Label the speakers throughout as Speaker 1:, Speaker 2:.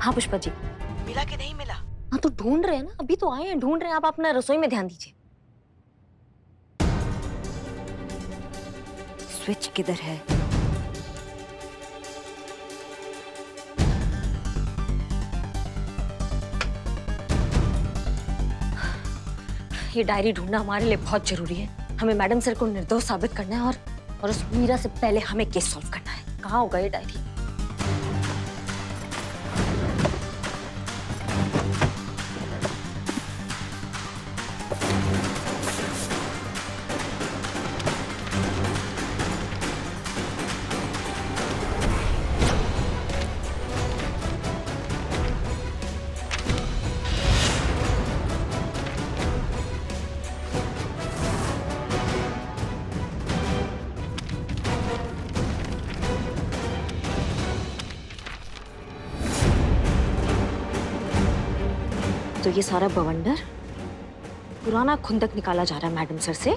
Speaker 1: हाँ पुष्पा जी।
Speaker 2: मिला कि नहीं मिला?
Speaker 1: हाँ तो ढूंढ रहे हैं ना, अभी तो आए हैं, ढूंढ रहे हैं। आप अपना रसोई में ध्यान दीजिए। स्विच किधर है? ये डायरी ढूंढना हमारे लिए बहुत जरूरी है। हमें मैडम सर को निर्दोष साबित करना है और उस मीरा से पहले हमें केस सॉल्व करना है। कहाँ होगा ये डायरी? तो ये सारा बवंडर, पुराना खुंदक निकाला जा रहा है मैडम सर से,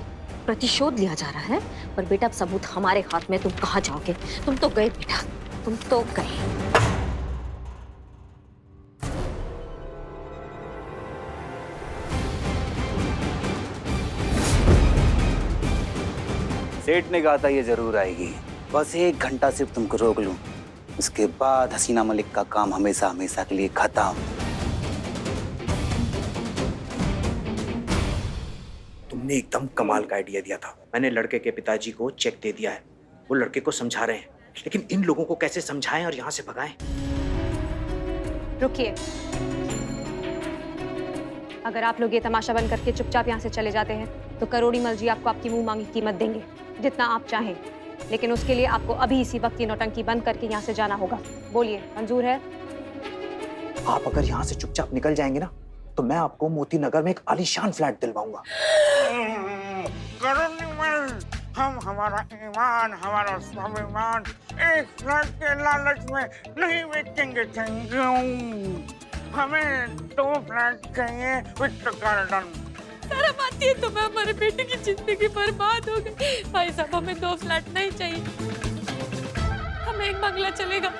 Speaker 1: प्रतिशोध लिया जा रहा है। पर बेटा अब सबूत हमारे हाथ में। तुम कहाँ जाओगे? तुम तो गए बेटा, तुम तो गए।
Speaker 3: सेठ ने कहा था ये जरूर आएगी। बस 1 घंटा सिर्फ तुमको रोक लूं, उसके बाद हसीना मलिक का काम हमेशा हमेशा के लिए खत्म।
Speaker 4: तुमने एकदम कमाल का आइडिया दिया था। मैंने लड़के के पिताजी को चेक दे दिया है, वो लड़के को समझा रहे हैं, लेकिन इन लोगों को कैसे समझाएं और यहाँ से भगाएं?
Speaker 5: रुकिए, अगर आप लोग ये तमाशा बंद करके चुपचाप यहाँ से चले जाते हैं तो करोड़ीमल जी आपको आपकी मुंह मांगी कीमत देंगे, जितना आप चाहें। लेकिन उसके लिए आपको अभी इसी वक्त ये नौटंकी बंद करके यहाँ से जाना होगा। बोलिए, मंजूर है?
Speaker 4: आप अगर यहाँ से चुपचाप निकल जाएंगे ना, तो मैं आपको मोती नगर में एक आलीशान फ्लैट दिलवाऊंगा।
Speaker 6: करोड़ीमल, हम हमारा ईमान, हमारा स्वाभिमान एक फ्लैट के लालच में नहीं बेचेंगे। Thank you. हमें 2 फ्लैट चाहिए विद गार्डन।
Speaker 7: शर्म आती है तुम्हें? हमारे बेटे की जिंदगी बर्बाद हो गई। भाई साहब, हमें 2 फ्लैट नहीं चाहिए, हमें एक बंगला चलेगा।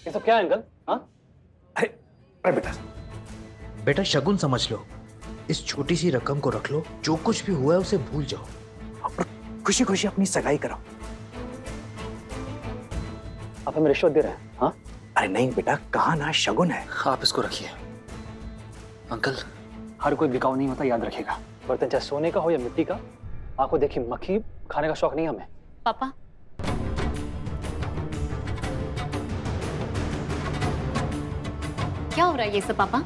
Speaker 8: ये सब क्या है अंकल? हाँ?
Speaker 4: अरे बेटा शगुन समझ लो। इस छोटी सी रकम को रख लो, जो कुछ भी हुआ है उसे भूल जाओ और खुशी खुशी अपनी सगाई कराओ।
Speaker 8: आप हमें रिश्वत दे रहे हैं? हाँ?
Speaker 4: अरे नहीं बेटा, कहा ना शगुन है।
Speaker 8: आप इसको रखिए। अंकल, हर कोई बिकाऊ नहीं होता, याद रखिएगा। बर्तन चाहे सोने का हो या मिट्टी का, आपको देखिए मक्खी खाने का शौक नहीं हमें।
Speaker 7: पापा, क्या हो रहा है ये सब पापा?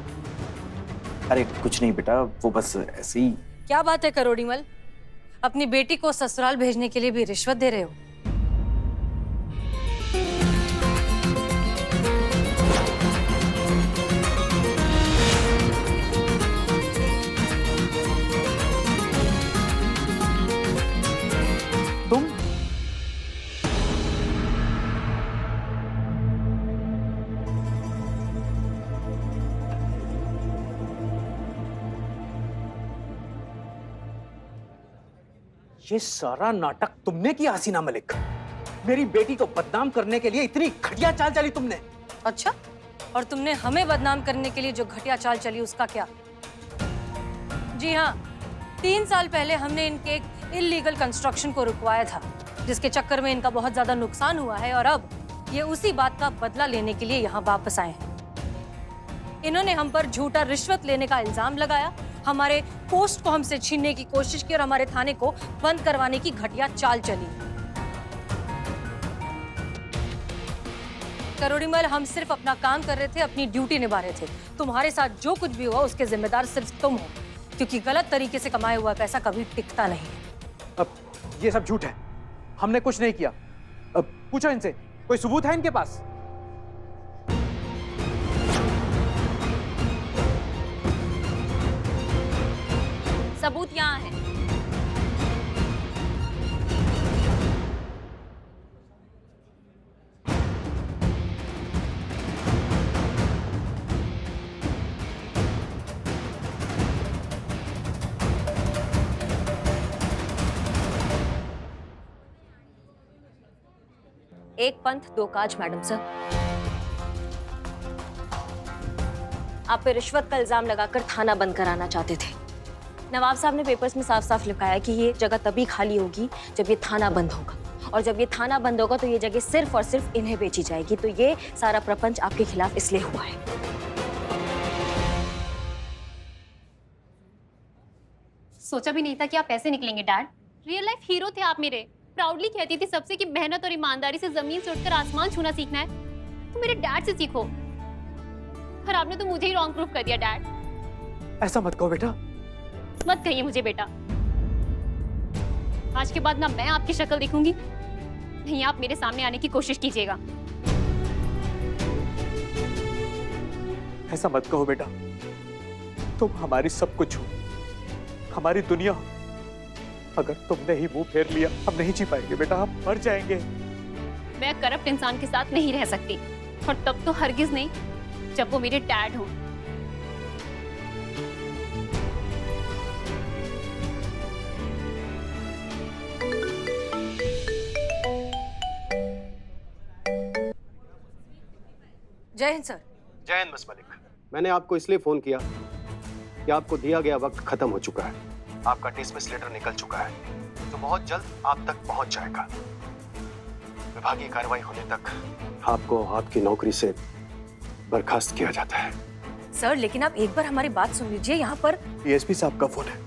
Speaker 4: अरे कुछ नहीं बेटा, वो बस ऐसे ही।
Speaker 7: क्या बात है करोड़ीमल, अपनी बेटी को ससुराल भेजने के लिए भी रिश्वत दे रहे हो?
Speaker 4: तुम ये सारा नाटक तुमने किया हसीना मलिक। मेरी बेटी को बदनाम करने के लिए इतनी घटिया चाल चली तुमने।
Speaker 7: अच्छा, और तुमने हमें बदनाम करने के लिए जो घटिया चाल चली उसका क्या? जी हाँ, 3 साल पहले हमने इनके एक इल्लीगल कंस्ट्रक्शन को रुकवाया था, जिसके चक्कर में इनका बहुत ज्यादा नुकसान हुआ है और अब ये उसी बात का बदला लेने के लिए यहाँ वापस आए हैं। इन्होंने हम पर झूठा रिश्वत लेने का इल्जाम लगाया, हमारे पोस्ट को हमसे छीनने की कोशिश की और हमारे थाने को बंद करवाने की घटिया चाल चली। करोड़ीमल, हम सिर्फ अपना काम कर रहे थे, अपनी ड्यूटी निभा रहे थे। तुम्हारे साथ जो कुछ भी हुआ उसके जिम्मेदार सिर्फ तुम हो, क्योंकि गलत तरीके से कमाया हुआ पैसा कभी टिकता नहीं।
Speaker 4: अब ये सब झूठ है, हमने कुछ नहीं किया। अब पूछो इनसे, कोई सबूत है इनके पास?
Speaker 7: सबूत यहाँ है।
Speaker 1: एक पंथ दो काज मैडम सर। आप पे रिश्वत का इल्जाम लगाकर थाना बंद कराना चाहते थे। नवाब साहब ने पेपर्स में साफ साफ लिखाया कि ये जगह तभी खाली होगी जब ये थाना बंद होगा, और जब ये थाना बंद होगा तो ये जगह सिर्फ और सिर्फ इन्हें बेची जाएगी। तो ये सारा प्रपंच आपके खिलाफ इसलिए हुआ है।
Speaker 2: सोचा भी नहीं था कि आप ऐसे निकलेंगे डैड। रियल लाइफ हीरो थे आप मेरे। प्राउडली कहती थी सबसे कि मेहनत और ईमानदारी से जमीन से उठकर आसमान छूना सीखना है तो मेरे डैड से सीखो। और आपने तो मुझे ही रॉन्ग प्रूफ कर दिया डैड।
Speaker 4: ऐसा मत कहो बेटा।
Speaker 2: मत कहिए मुझे बेटा। आज के बाद ना मैं आपकी शक्ल देखूंगी, नहीं आप मेरे सामने आने की कोशिश कीजिएगा।
Speaker 9: ऐसा मत कहो बेटा, तुम हमारी सब कुछ हो, हमारी दुनिया हो। अगर तुमने ही मुंह फेर लिया हम नहीं जी पाएंगे बेटा, हम मर जाएंगे।
Speaker 2: मैं करप्ट इंसान के साथ नहीं रह सकती, और तब तो हरगिज नहीं जब वो मेरे डैड हो।
Speaker 7: जय हिंद सर।
Speaker 10: जय हिंद मिस मलिक। मैंने आपको इसलिए फोन किया कि आपको दिया गया वक्त खत्म हो चुका है। आपका डिसमिस लेटर निकल चुका है, तो बहुत जल्द आप तक पहुंच जाएगा। विभागीय कार्रवाई होने तक आपको आपकी नौकरी से बर्खास्त किया जाता है।
Speaker 7: सर लेकिन आप एक बार हमारी बात सुन लीजिए। यहाँ पर
Speaker 9: डीएसपी साहब का फोन है।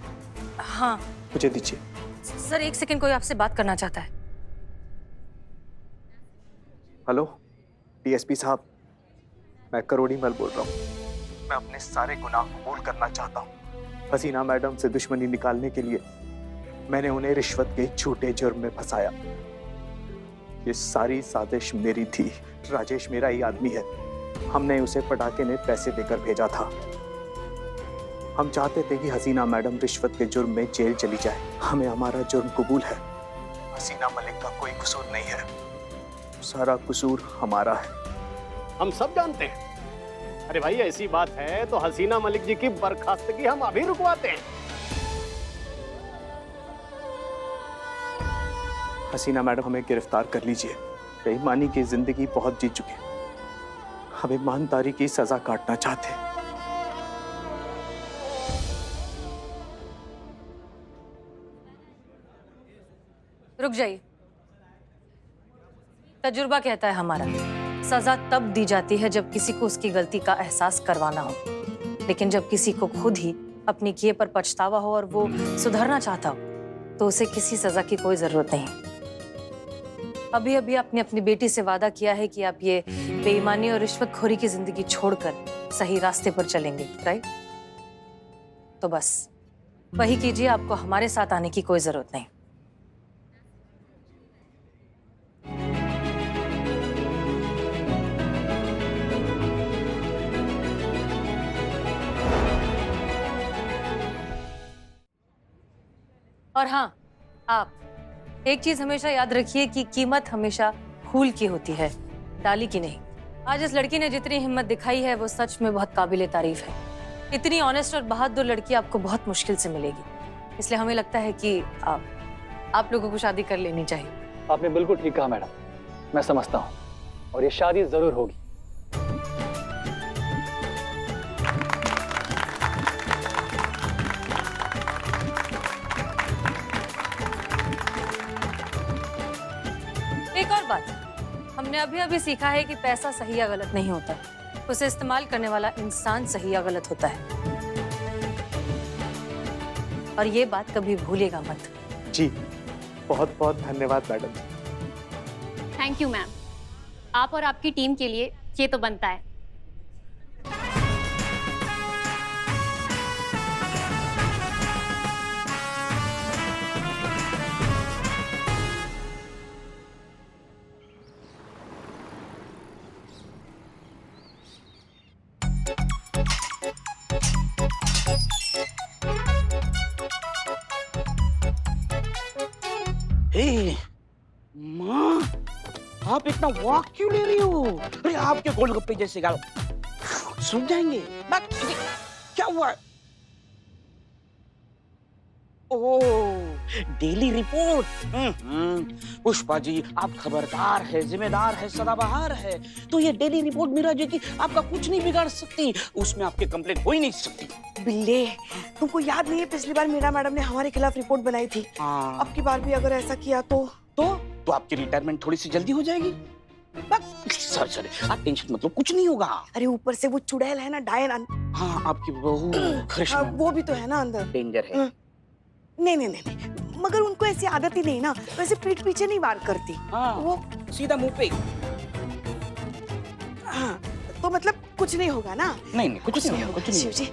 Speaker 7: हाँ
Speaker 9: मुझे दीजिए।
Speaker 7: सर, एक सेकंड, कोई आपसे बात करना चाहता है।
Speaker 9: हेलो डीएसपी साहब, मैं करोड़ीमल बोल रहा हूँ। मैं अपने सारे गुनाह कबूल करना चाहता हूँ। हसीना मैडम से दुश्मनी निकालने के लिए मैंने उन्हें रिश्वत के झूठे जुर्म में फंसाया। ये सारी साजिश मेरी थी। राजेश मेरा ही आदमी है। हमने उसे पटाखे ने पैसे देकर भेजा था। हम चाहते थे कि हसीना मैडम रिश्वत के जुर्म में जेल चली जाए। हमें हमारा जुर्म कबूल है। हसीना मलिक का कोई कसूर नहीं है, सारा कसूर हमारा है।
Speaker 10: हम सब जानते हैं। अरे भाई ऐसी बात है तो हसीना मलिक जी की बर्खास्तगी हम अभी रुकवाते हैं।
Speaker 9: हसीना मैडम हमें गिरफ्तार कर लीजिए। बेईमानी की जिंदगी बहुत जी चुके हैं, हम ईमानदारी की सजा काटना चाहते हैं।
Speaker 7: रुक जाइए। तजुर्बा कहता है हमारा, सजा तब दी जाती है जब किसी को उसकी गलती का एहसास करवाना हो, लेकिन जब किसी को खुद ही अपने किए पर पछतावा हो और वो सुधरना चाहता हो तो उसे किसी सजा की कोई जरूरत नहीं। अभी अभी आपने अपनी बेटी से वादा किया है कि आप ये बेईमानी और रिश्वतखोरी की जिंदगी छोड़कर सही रास्ते पर चलेंगे, राइट? तो बस वही कीजिए, आपको हमारे साथ आने की कोई जरूरत नहीं। और हाँ, आप एक चीज हमेशा याद रखिए कि कीमत हमेशा फूल की होती है, डाली की नहीं। आज इस लड़की ने जितनी हिम्मत दिखाई है वो सच में बहुत काबिले तारीफ है। इतनी ऑनेस्ट और बहादुर लड़की आपको बहुत मुश्किल से मिलेगी, इसलिए हमें लगता है कि आप लोगों को शादी कर लेनी चाहिए।
Speaker 8: आपने बिल्कुल ठीक कहा मैडम, मैं समझता हूँ और ये शादी जरूर होगी।
Speaker 7: एक और बात, हमने अभी अभी सीखा है कि पैसा सही या गलत नहीं होता, उसे इस्तेमाल करने वाला इंसान सही या गलत होता है। और ये बात कभी भूलिएगा मत।
Speaker 9: जी बहुत बहुत धन्यवाद मैडम।
Speaker 2: Thank you ma'am. आप और आपकी टीम के लिए ये तो बनता है।
Speaker 6: हे माँ, आप इतना वॉक क्यों ले रही हो? अरे आपके गोलगप्पे जैसे गाल सूख जाएंगे। क्या हुआ?
Speaker 11: ओह, डेली रिपोर्ट। पुष्पा जी, आप खबरदार है, जिम्मेदार है, सदाबहार है, तो ये डेली रिपोर्ट मीरा जी की आपका कुछ नहीं बिगाड़ सकती, उसमें आपके कंप्लेंट हो ही नहीं सकती।
Speaker 12: बिल्ले, तुमको याद नहीं है पिछली बार मीरा मैडम ने हमारे खिलाफ रिपोर्ट बनाई थी?
Speaker 11: हाँ।
Speaker 12: अब की बार भी अगर ऐसा किया
Speaker 11: तो आपकी रिटायरमेंट थोड़ी सी जल्दी हो जाएगी। सॉरी, आप टेंशन मत लो, कुछ नहीं होगा।
Speaker 12: अरे ऊपर से वो चुड़ैल है ना, डायन।
Speaker 11: हाँ, आपकी बहू करिश्मा,
Speaker 12: वो भी तो है ना अंदर।
Speaker 11: डेंजर है।
Speaker 12: नहीं, मगर उनको ऐसी आदत ही नहीं ना, वैसे पीठ पीछे नहीं वार करती।
Speaker 11: हाँ,
Speaker 12: वो
Speaker 11: सीधा मुंह पे।
Speaker 12: हाँ, तो मतलब कुछ नहीं होगा ना?
Speaker 11: नहीं, कुछ नहीं होगा, कुछ नहीं।
Speaker 12: शिव जी,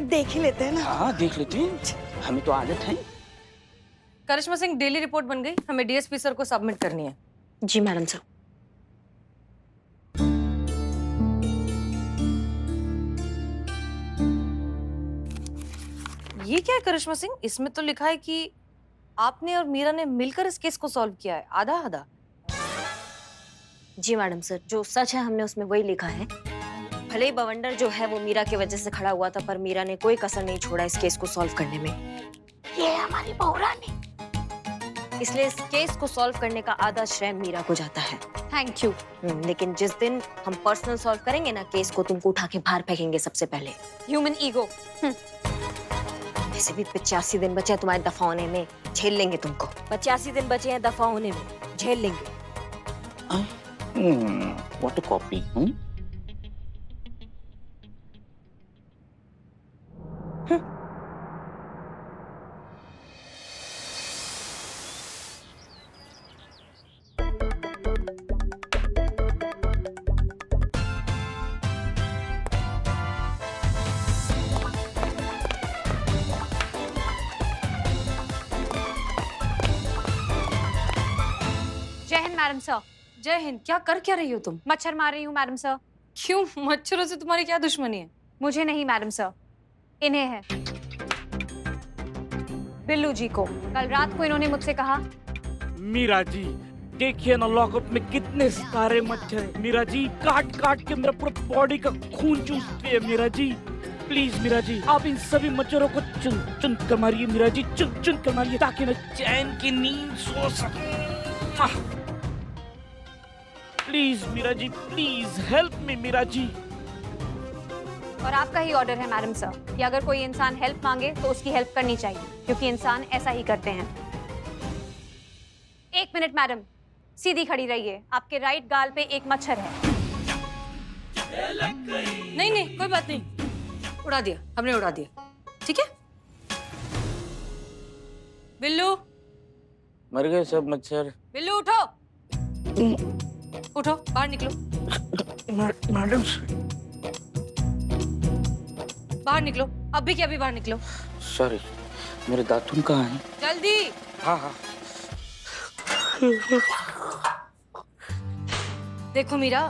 Speaker 12: देख ही लेते हैं ना।
Speaker 11: हाँ, देख लेते हैं, हमें तो आदत है।
Speaker 7: करिश्मा सिंह, डेली रिपोर्ट बन गई, हमें डीएसपी सर को सबमिट करनी है।
Speaker 1: जी मैडम सर।
Speaker 7: ये क्या है करिश्मा सिंह? इसमें तो लिखा है कि आपने और मीरा ने मिलकर इस केस को सॉल्व किया है, आधा आधा।
Speaker 1: जी मैडम सर, जो सच है हमने उसमें वही लिखा है। भले ही बवंडर जो है वो मीरा की वजह से खड़ा हुआ था, पर मीरा ने कोई कसर नहीं छोड़ा इस केस को सॉल्व करने में।
Speaker 12: ये हमारी बहुरानी।
Speaker 1: इसलिए इस केस को सॉल्व करने का आधा श्रेय मीरा को जाता है।
Speaker 5: Thank you.
Speaker 1: लेकिन जिस दिन हम पर्सनल सॉल्व करेंगे ना केस को, तुमको उठा के बाहर फेंकेंगे सबसे पहले।
Speaker 5: Human ego.
Speaker 1: वैसे भी 85 दिन बचे हैं तुम्हारे दफा होने में, झेल लेंगे तुमको। 85 दिन बचे हैं दफा होने में, झेल लेंगे।
Speaker 11: What a copy.
Speaker 5: जय हिंद मैडम सर।
Speaker 7: जय हिंद। क्या कर क्या रही हो तुम?
Speaker 5: मच्छर मार रही हूँ मैडम सर।
Speaker 7: क्यों? मच्छरों से तुम्हारी क्या दुश्मनी है?
Speaker 5: मुझे नहीं मैडम सर, इन्हें है, बिल्लू जी को। कल रात को इन्होंने मुझसे कहा,
Speaker 6: मीरा जी देखिए ना लॉकअप में कितने सारे मच्छर हैं। मीरा जी काट काट के मेरा पूरा बॉडी का खून चूसते हैं। मीरा जी प्लीज, मीरा जी आप इन सभी मच्छरों को चुन चुन कर मारिए। मीरा जी चुन चुन कर मारिए, ताकि मैं चैन की नींद सो सकूं। Please Meera ji, please help me Meera ji.
Speaker 5: और आपका ही ऑर्डर है मैडम सर कि अगर कोई इंसान हेल्प मांगे तो उसकी हेल्प करनी चाहिए, क्योंकि इंसान ऐसा ही करते हैं। 1 मिनट मैडम, सीधी खड़ी रहिए। आपके राइट गाल पे एक मच्छर है।
Speaker 7: नहीं, कोई बात नहीं, उड़ा दिया, हमने उड़ा दिया। ठीक है बिल्लू?
Speaker 11: मर गए सब मच्छर।
Speaker 7: बिल्लू उठो, उठो, बाहर निकलो।
Speaker 11: मैडम
Speaker 7: बाहर निकलो, अभी के अभी बाहर निकलो।
Speaker 11: सॉरी, मेरे दातुन कहाँ हैं?
Speaker 7: जल्दी।
Speaker 11: हाँ।
Speaker 7: देखो मीरा,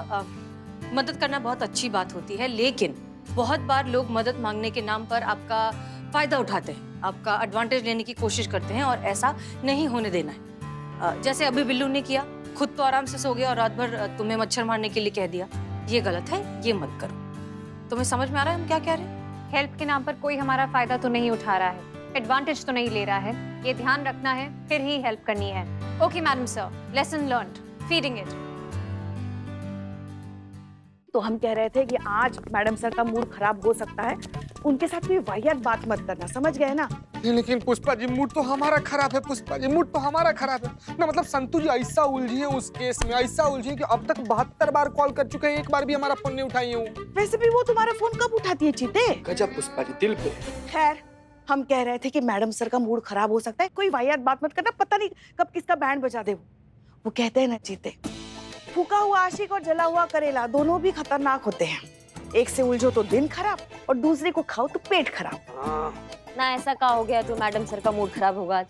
Speaker 7: मदद करना बहुत अच्छी बात होती है, लेकिन बहुत बार लोग मदद मांगने के नाम पर आपका फायदा उठाते हैं, आपका एडवांटेज लेने की कोशिश करते हैं, और ऐसा नहीं होने देना है। जैसे अभी बिल्लू ने किया, खुद तो आराम से सो गया और रात भर तुम्हें मच्छर मारने के लिए कह दिया। ये गलत है, ये मत करो। तुम्हें समझ में आ रहा है हम क्या कह रहे हैं?
Speaker 5: हेल्प के नाम पर कोई हमारा फायदा तो नहीं उठा रहा है, एडवांटेज तो नहीं ले रहा है, ये ध्यान रखना है, फिर ही हेल्प करनी है। Okay madam sir, lesson learned, feeding it.
Speaker 12: तो हम कह रहे थे कि आज मैडम सर का मूड खराब हो सकता है, उनके साथ कोई वाहियात बात मत करना, समझ गए ना?
Speaker 6: लेकिन पुष्पा जी मूड तो हमारा खराब है। पुष्पा जी मूड तो हमारा खराब है ना, मतलब संतू जी ऐसा उलझी है उस केस में, ऐसा उलझी कि अब तक 72 बार कॉल कर चुके हैं, एक बार भी हमारा फोन नहीं उठाई हूँ।
Speaker 12: वैसे भी वो तुम्हारा फोन कब उठाती है चीते?
Speaker 6: गजब पुष्पा जी, दिल पे।
Speaker 12: खैर, हम कह रहे थे कि मैडम सर का मूड खराब हो सकता है, कोई वाहियात बात मत करना, पता नहीं कब किसका बैंड बजा दे। वो कहते हैं ना चीते, फूका हुआ आशिक और जला हुआ करेला दोनों भी खतरनाक होते हैं। एक से उलझो तो दिन खराब, और दूसरे को खाओ तो पेट खराब।
Speaker 1: ना ऐसा का हो गया तो मैडम सर का मूड खराब होगा आज?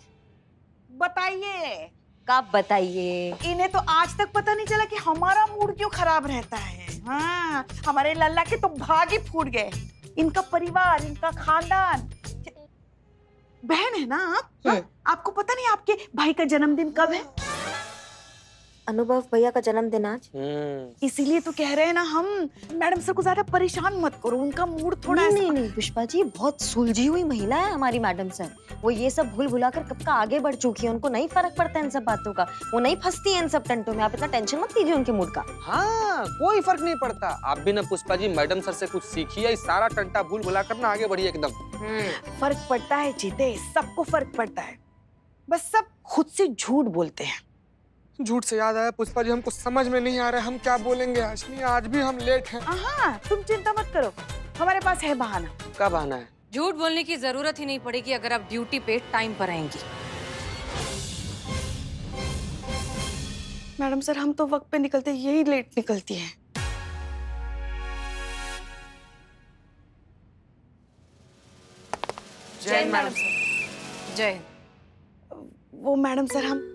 Speaker 12: बताइए।
Speaker 1: कब बताइए?
Speaker 12: इन्हें तो आज तक पता नहीं चला कि हमारा मूड क्यों खराब रहता है। हाँ, हमारे लल्ला के तो भाग ही फूट गए। इनका परिवार, इनका खानदान। बहन है ना आप? हाँ? आपको पता नहीं आपके भाई का जन्मदिन कब है?
Speaker 1: अनुभव भैया का जन्मदिन आज।
Speaker 12: इसीलिए तो कह रहे हैं ना हम, मैडम सर को ज्यादा परेशान मत करो, उनका मूड थोड़ा
Speaker 1: नहीं नहीं नहीं पुष्पा जी, बहुत सुलझी हुई महिला है हमारी मैडम सर। वो ये सब भूल भुलाकर कब का आगे बढ़ चुकी है, उनको नहीं फर्क पड़ता इन सब बातों का, वो नहीं फंसती है इन सब टंटों में। आप इतना टेंशन मत लीजिए उनके मूड का।
Speaker 13: हाँ, कोई फर्क नहीं पड़ता। आप भी ना पुष्पा जी मैडम सर से कुछ सीखिए, सारा टंटा भूल भुला कर ना आगे बढ़िए एकदम।
Speaker 12: फर्क पड़ता है जीते, सबको फर्क पड़ता है, बस सब खुद से झूठ बोलते हैं।
Speaker 6: झूठ से याद आया पुष्पा जी, हमको समझ में नहीं आ रहा है हम क्या बोलेंगे आज। नहीं, आज भी हम लेट हैं।
Speaker 12: हाँ, तुम चिंता मत करो, हमारे पास है बहाना।
Speaker 13: क्या बहाना है?
Speaker 7: झूठ बोलने की जरूरत ही नहीं पड़ेगी अगर आप ड्यूटी पे टाइम पर आएंगी।
Speaker 12: मैडम सर, हम तो वक्त पे निकलते, यही लेट निकलती है।
Speaker 7: जय मैडम सर। जय।
Speaker 12: वो मैडम सर, हम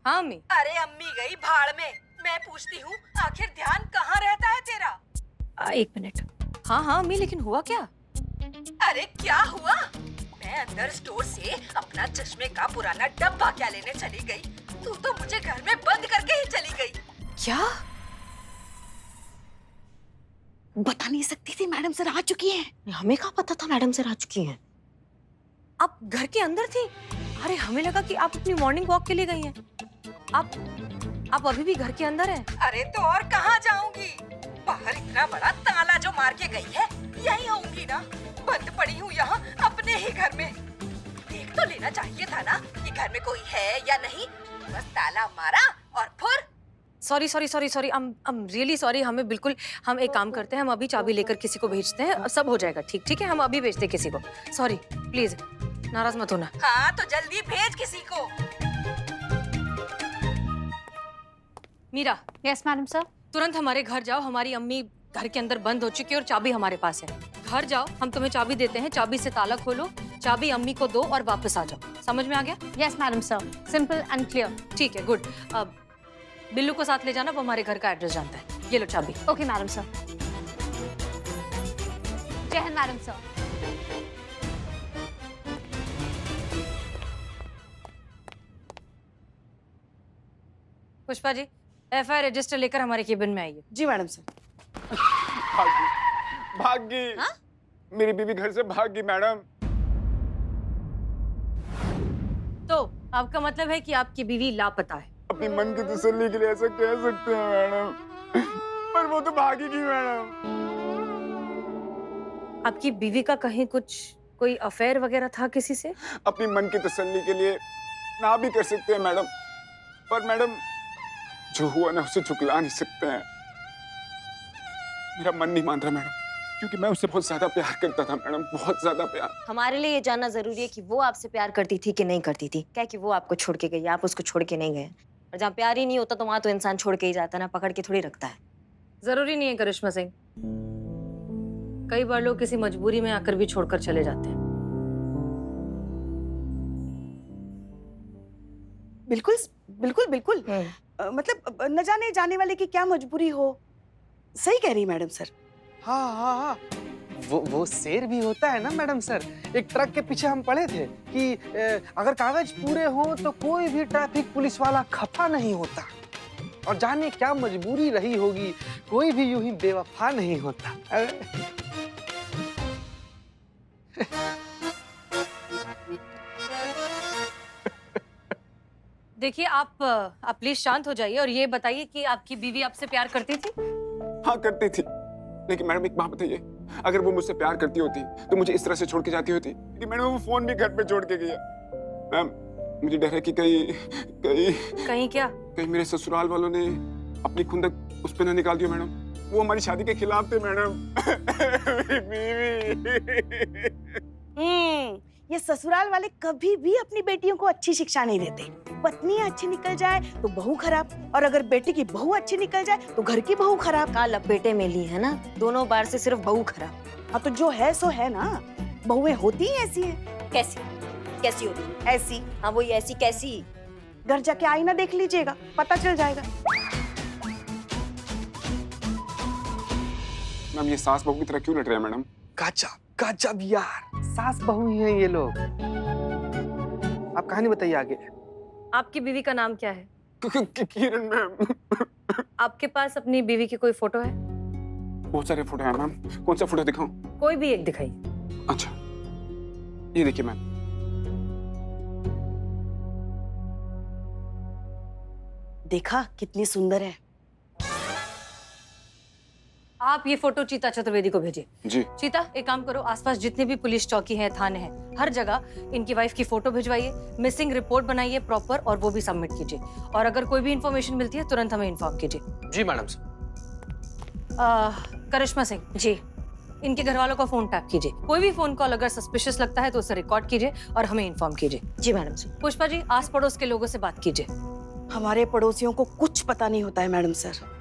Speaker 7: हाँ अम्मी।
Speaker 14: अरे अम्मी गई भाड़ में, मैं पूछती हूँ आखिर ध्यान कहाँ रहता है तेरा?
Speaker 7: एक मिनट। हाँ हाँ अम्मी, लेकिन हुआ क्या?
Speaker 14: अरे क्या हुआ? मैं अंदर स्टोर से अपना चश्मे का पुराना डब्बा क्या लेने चली गई, तू तो मुझे घर में बंद करके ही चली गई।
Speaker 7: क्या?
Speaker 12: बता नहीं सकती थी, मैडम सर आ चुकी हैं।
Speaker 1: हमें कहाँ पता था मैडम सर आ चुकी हैं?
Speaker 7: आप घर के अंदर थी? अरे हमें लगा कि आप अपनी मॉर्निंग वॉक के लिए गई हैं। आप अभी भी घर के अंदर हैं?
Speaker 14: अरे तो और कहाँ जाऊंगी? बाहर इतना बड़ा ताला जो मार के गई है, यहीं होंगी ना। बंद पड़ी हूँ यहाँ अपने ही घर में। देख तो लेना चाहिए था ना कि घर में कोई है या नहीं। बस ताला मारा और फिर
Speaker 7: सॉरी I'm really sorry। हम एक काम करते हैं, हम अभी चाबी लेकर किसी को भेजते हैं, सब हो जाएगा ठीक। ठीक है, हम अभी भेजते हैं किसी को। सॉरी, प्लीज नाराज मत होना।
Speaker 14: हाँ तो जल्दी भेज किसी को।
Speaker 7: मीरा।
Speaker 2: Yes madam sir.
Speaker 7: तुरंत हमारे घर जाओ, हमारी अम्मी घर के अंदर बंद हो चुकी है और चाबी हमारे पास है। घर जाओ, हम तुम्हें चाबी देते हैं, चाबी से ताला खोलो, चाबी अम्मी को दो और वापस आ जाओ। समझ में आ गया?
Speaker 2: Yes madam sir, simple and clear.
Speaker 7: ठीक है, गुड। अब बिल्लू को साथ ले जाना, वो हमारे घर का एड्रेस जानता है। ये लो चाबी।
Speaker 2: Okay madam sir. जय Hind madam sir.
Speaker 7: Pushpa ji, FIR register लेकर हमारे केबिन में आइए।
Speaker 12: जी मैडम सर।
Speaker 6: भाग गई।
Speaker 7: हाँ?
Speaker 6: मेरी बीवी घर से भाग गई मैडम।
Speaker 7: तो आपका मतलब है कि आपकी बीवी लापता है?
Speaker 6: अपनी मन की तसल्ली के लिए ऐसा कह सकते हैं मैडम, पर वो तो भागी गई मैडम।
Speaker 7: आपकी बीवी का कहीं कोई अफेयर वगैरह था किसी से?
Speaker 6: अपनी मन की तसल्ली के लिए ना भी कर सकते हैं मैडम, पर मैडम जो हुआ ना उसे झुकला नहीं सकते हैं। मेरा मन नहीं मान रहा मैडम, क्योंकि मैं उससे बहुत ज्यादा प्यार करता था मैडम, बहुत ज्यादा प्यार।
Speaker 1: हमारे लिए ये जानना जरूरी है कि वो आपसे प्यार करती थी कि नहीं करती थी। क्या कि वो आपको छोड़ के गई, आप उसको छोड़ के नहीं गए। और जहाँ प्यार ही नहीं होता तो वहां तो इंसान छोड़ के ही जाता है ना, पकड़ के थोड़ी रखता है।
Speaker 7: जरूरी नहीं है करिश्मा सिंह, कई बार लोग किसी मजबूरी में आकर भी छोड़कर चले जाते हैं।
Speaker 12: बिल्कुल बिल्कुल बिल्कुल। मतलब न जाने जाने वाले की क्या मजबूरी हो। सही कह रही मैडम सर।
Speaker 13: हाँ, वो शेर भी होता है ना मैडम सर। एक ट्रक के पीछे हम पड़े थे कि अगर कागज पूरे हो तो कोई भी ट्रैफिक पुलिस वाला खफा नहीं होता। और जाने क्या मजबूरी रही होगी, कोई भी यूं ही बेवफा नहीं होता।
Speaker 7: देखिए, आप प्लीज शांत हो जाइए और ये बताइए कि आपकी बीवी आपसे प्यार करती थी?
Speaker 6: हाँ करती थी, लेकिन मैडम एक बात बताइए, अगर वो मुझसे प्यार करती होती तो मुझे इस तरह से छोड़ के जाती होती? लेकिन मैडम वो फोन भी घर पे छोड़ के गई है। मैम मुझे डर है कि कहीं
Speaker 7: क्या?
Speaker 6: कहीं मेरे ससुराल वालों ने अपनी खुंदक उस पे ना निकाल दिया मैडम। वो हमारी शादी के खिलाफ थे मैडम। मेरी बीवी।
Speaker 12: ये ससुराल वाले कभी भी अपनी बेटियों को अच्छी शिक्षा नहीं देते। पत्नी अच्छी निकल जाए तो बहू खराब, और अगर बेटी की बहू अच्छी निकल जाए तो घर की बहू खराब।
Speaker 1: काल लपेटे में ली है ना, दोनों बार से सिर्फ बहू खराब।
Speaker 12: हाँ तो जो है सो है ना, बहुएं होती ही ऐसी हैं।
Speaker 1: कैसी होती?
Speaker 12: ऐसी।
Speaker 1: हाँ वही ऐसी कैसी?
Speaker 12: घर जाके आईना देख लीजिएगा, पता चल जाएगा।
Speaker 6: मैम ये सास बहू की तरह क्यों लड़ रहे हैं मैडम?
Speaker 13: गजब यार, सास बहू ही हैं ये लोग। आप कहानी बताइए आगे।
Speaker 7: आपकी बीवी का नाम क्या है?
Speaker 6: किरण मैम।
Speaker 7: आपके पास अपनी बीवी की कोई फोटो है?
Speaker 6: बहुत सारे फोटो हैं मैम, कौन सा फोटो दिखाऊं?
Speaker 7: कोई भी एक दिखाइए।
Speaker 6: अच्छा, ये देखिए मैम।
Speaker 12: देखा कितनी सुंदर है।
Speaker 7: आप ये फोटो चीता चतुर्वेदी को भेजिए।
Speaker 6: जी।
Speaker 7: चीता, एक काम करो, आसपास जितने भी पुलिस चौकी हैं, थाने हैं, हर जगह इनकी वाइफ की फोटो भिजवाइए, मिसिंग रिपोर्ट बनाइए प्रॉपर और वो भी सबमिट कीजिए। और अगर कोई भी इंफॉर्मेशन मिलती है तुरंत हमें इन्फॉर्म कीजिए।
Speaker 8: जी मैडम सर।
Speaker 7: करिश्मा सिंह
Speaker 1: जी।
Speaker 7: इनके घर वालों का फोन टैप कीजिए। कोई भी फोन कॉल अगर सस्पिशियस लगता है तो उसे रिकॉर्ड कीजिए और हमें इन्फॉर्म कीजिए।
Speaker 1: जी मैडम जी।
Speaker 7: पुष्पा जी, आस पड़ोस के लोगों से बात कीजिए।
Speaker 12: हमारे पड़ोसियों को कुछ पता नहीं होता है मैडम सर।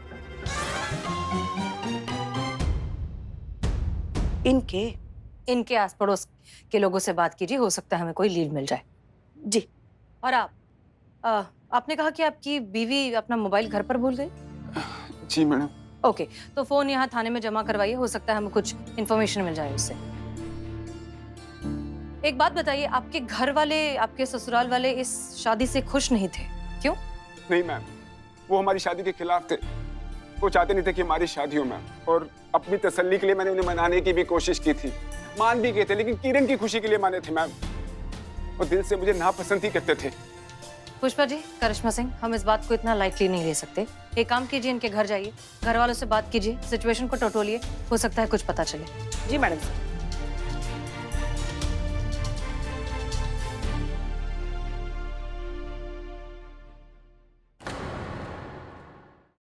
Speaker 12: इनके
Speaker 7: आस पड़ोस के लोगों से बात कीजिए, हो सकता है हमें कोई लीड मिल जाए।
Speaker 12: जी।
Speaker 7: और आपने कहा कि आपकी बीवी अपना मोबाइल घर पर भूल गई?
Speaker 6: जी मैडम।
Speaker 7: ओके, तो फोन यहाँ थाने में जमा करवाइए, हो सकता है हमें कुछ इन्फॉर्मेशन मिल जाए उससे। एक बात बताइए, आपके घर वाले, आपके ससुराल वाले इस शादी से खुश नहीं थे, क्यों?
Speaker 6: नहीं मैम, वो हमारी शादी के खिलाफ थे। वो चाहते नहीं थे कि हमारी शादी हो मैम, और अपनी तसल्ली के लिए मैंने उन्हें मनाने की भी कोशिश की थी। मान भी गए थे, लेकिन किरण की खुशी के लिए माने थे मैम। और दिल से मुझे नापसंद ही करते थे।
Speaker 7: पुष्पा जी, करिश्मा सिंह, हम इस बात को इतना लाइटली नहीं ले सकते। एक काम कीजिए, इनके घर जाइए, घर वालों से बात कीजिए, सिचुएशन को टटोलिए, हो सकता है कुछ पता चले।
Speaker 12: जी मैडम सर।